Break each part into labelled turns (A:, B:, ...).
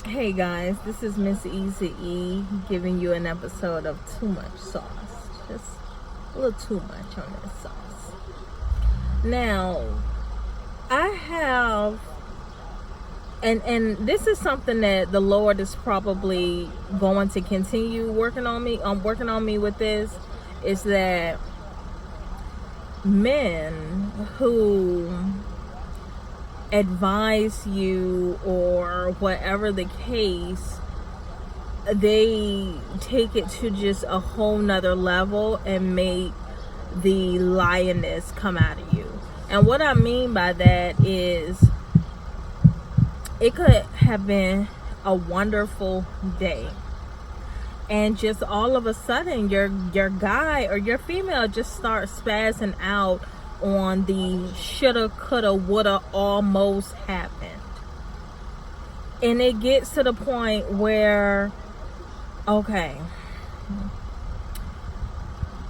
A: Hey guys, this is MsEazyE giving you an episode of Too Much Sauce. Just a little too much on this sauce. Now, I have, and this is something that the Lord is probably going to continue working on me. Working on me with this is that men who advise you or whatever the case, they take it to just a whole nother level and make the lioness come out of you. And what I mean by that is, it could have been a wonderful day, and just all of a sudden your guy or your female just starts spazzing out on the shoulda, coulda, woulda, almost happened. And it gets to the point where, okay,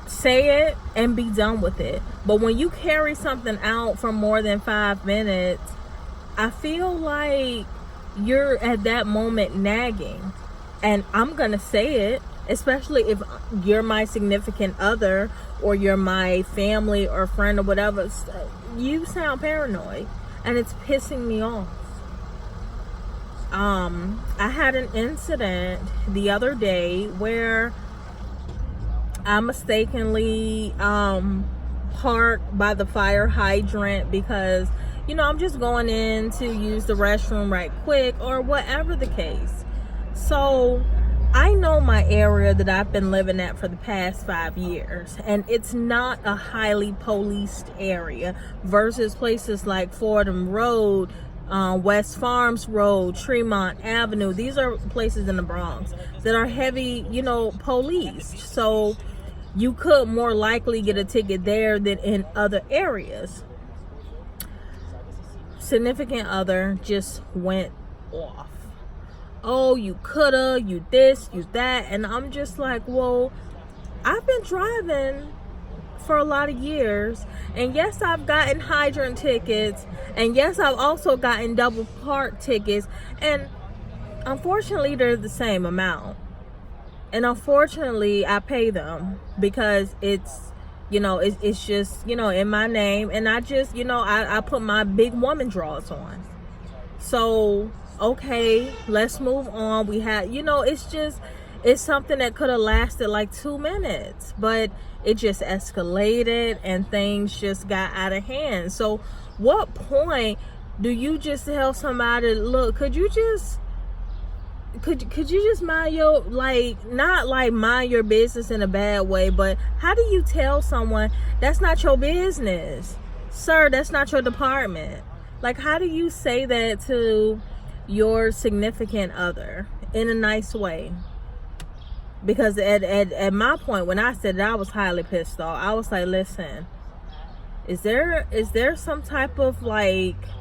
A: say it and be done with it. But when you carry something out for more than 5 minutes, I feel like you're at that moment nagging. And I'm gonna say it, especially if you're my significant other or you're my family or friend or whatever. You sound paranoid and it's pissing me off. I had an incident the other day where I mistakenly parked by the fire hydrant because, I'm just going in to use the restroom right quick or whatever the case. So I know my area that I've been living at for the past 5 years, and it's not a highly policed area versus places like Fordham Road, West Farms Road, Tremont Avenue. These are places in the Bronx that are heavy, policed. So you could more likely get a ticket there than in other areas. Significant other just went off. Oh, you coulda, you this, you that. And I'm just like, well, I've been driving for a lot of years. And yes, I've gotten hydrant tickets. And yes, I've also gotten double park tickets. And unfortunately, they're the same amount. And unfortunately, I pay them because it's, it's just, in my name. And I just, I put my big woman drawers on. So okay, let's move on. We had, it's something that could have lasted like 2 minutes, but it just escalated and things just got out of hand. So what point do you just tell somebody, look, could you just mind your, not like mind your business in a bad way, but how do you tell someone that's not your business, sir, that's not your department? Like, how do you say that to your significant other in a nice way? Because at my point, when I said it, I was highly pissed off. I was like, listen, is there some type of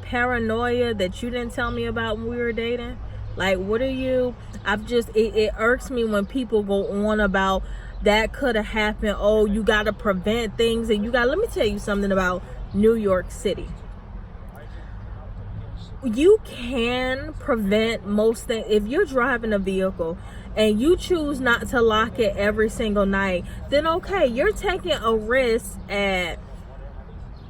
A: paranoia that you didn't tell me about when we were dating? Like, what are you? It irks me when people go on about that could have happened. Oh, you got to prevent things. And let me tell you something about New York City. You can prevent most things. If you're driving a vehicle and you choose not to lock it every single night, then okay, you're taking a risk at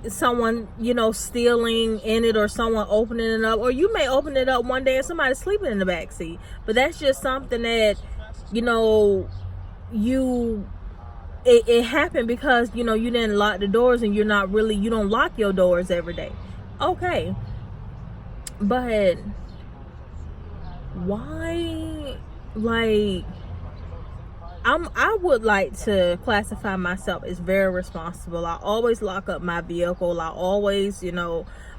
A: someone, stealing in it or someone opening it up, or you may open it up one day and somebody's sleeping in the back seat. But that's just something that, it happened because, you didn't lock the doors and you don't lock your doors every day. Okay. But why, I would like to classify myself as very responsible. I always lock up my vehicle. I always,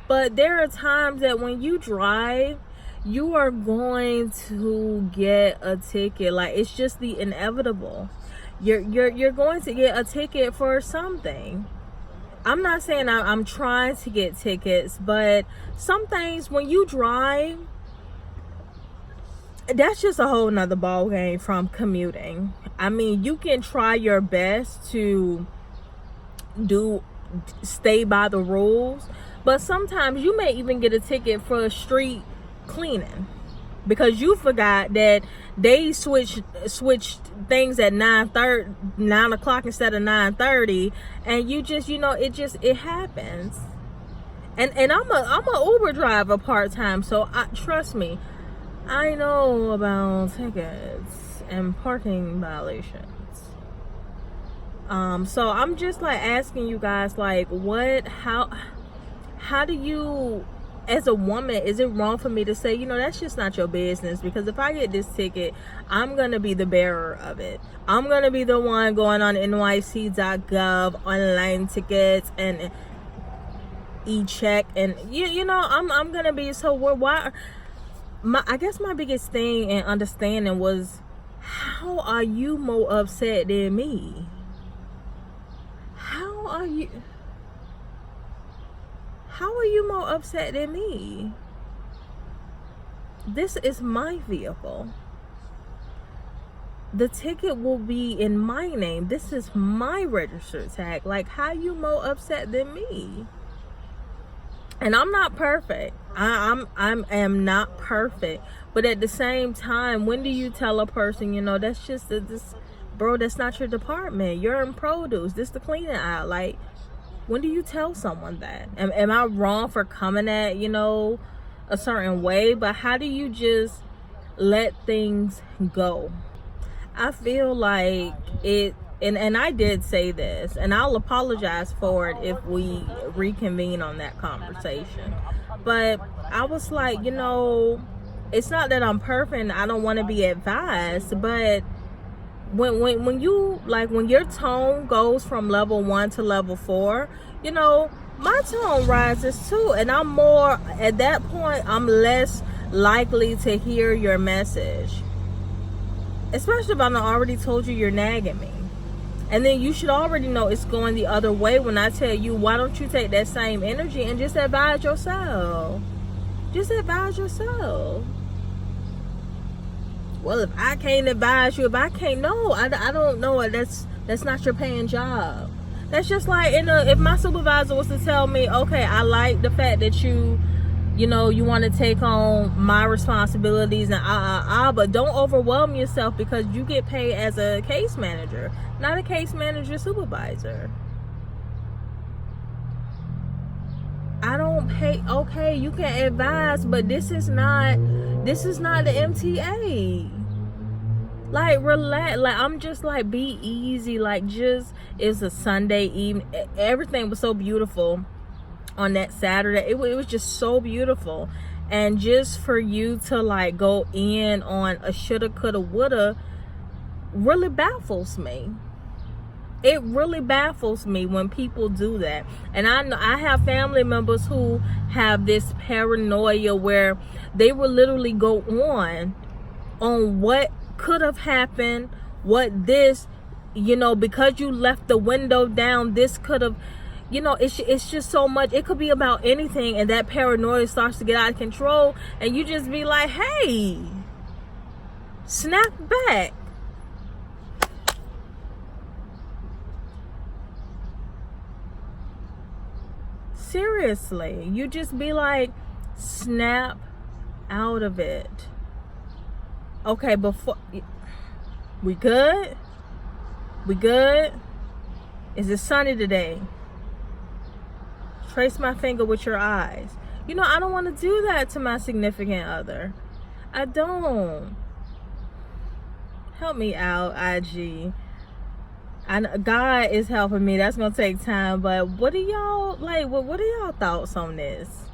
A: but there are times that when you drive, you are going to get a ticket. It's just the inevitable. You're going to get a ticket for something. I'm not saying I'm trying to get tickets, but some things when you drive, that's just a whole nother ball game from commuting. I mean, you can try your best to stay by the rules, but sometimes you may even get a ticket for street cleaning. because you forgot that they switched things at 9 o'clock instead of 9:30, and you just, it happens. And I'm a Uber driver part-time, so trust me, I know about tickets and parking violations. So I'm just like asking you guys, like, how do you, as a woman, is it wrong for me to say, that's just not your business? Because if I get this ticket, I'm going to be the bearer of it. I'm going to be the one going on nyc.gov, online tickets, and e-check. And, I'm going to be, so why? I guess my biggest thing and understanding was, how are you more upset than me? How are you more upset than me? This is my vehicle. The ticket will be in my name. This is my registered tag. Like, how you more upset than me? And I'm not perfect. I am not perfect. But at the same time, when do you tell a person, that's just this, bro, that's not your department. You're in produce. This the cleaning aisle. Like, when do you tell someone that? Am I wrong for coming at, a certain way? But how do you just let things go? I feel like it, and I did say this, and I'll apologize for it if we reconvene on that conversation. But I was like, it's not that I'm perfect and I don't want to be advised, but when you, like, when your tone goes from level 1 to level 4, my tone rises too, and I'm more, at that point, I'm less likely to hear your message, especially if I've already told you you're nagging me. And then you should already know it's going the other way when I tell you, why don't you take that same energy and just advise yourself? Just advise yourself. Well, if I can't advise you, if I can't, no, I don't know. That's not your paying job. That's just like, if my supervisor was to tell me, okay, I like the fact that you want to take on my responsibilities and but don't overwhelm yourself, because you get paid as a case manager, not a case manager supervisor. I don't pay. Okay, you can advise, but this is not the MTA. Like, relax. Like, I'm just like, be easy. Like, just, it's a Sunday evening. Everything was so beautiful on that Saturday. It was just so beautiful. And just for you to like go in on a shoulda, coulda, woulda really baffles me. It really baffles me when people do that. And I know I have family members who have this paranoia where they will literally go on what could have happened, what this, because you left the window down, this could have, it's just so much. It could be about anything, and that paranoia starts to get out of control, and you just be like, hey, snap back. Seriously, you just be like, snap out of it. Okay, before we good? Is it sunny today? Trace my finger with your eyes. I don't want to do that to my significant other. I don't. Help me out, IG. God is helping me. That's gonna take time. But what are y'all like? What are y'all thoughts on this?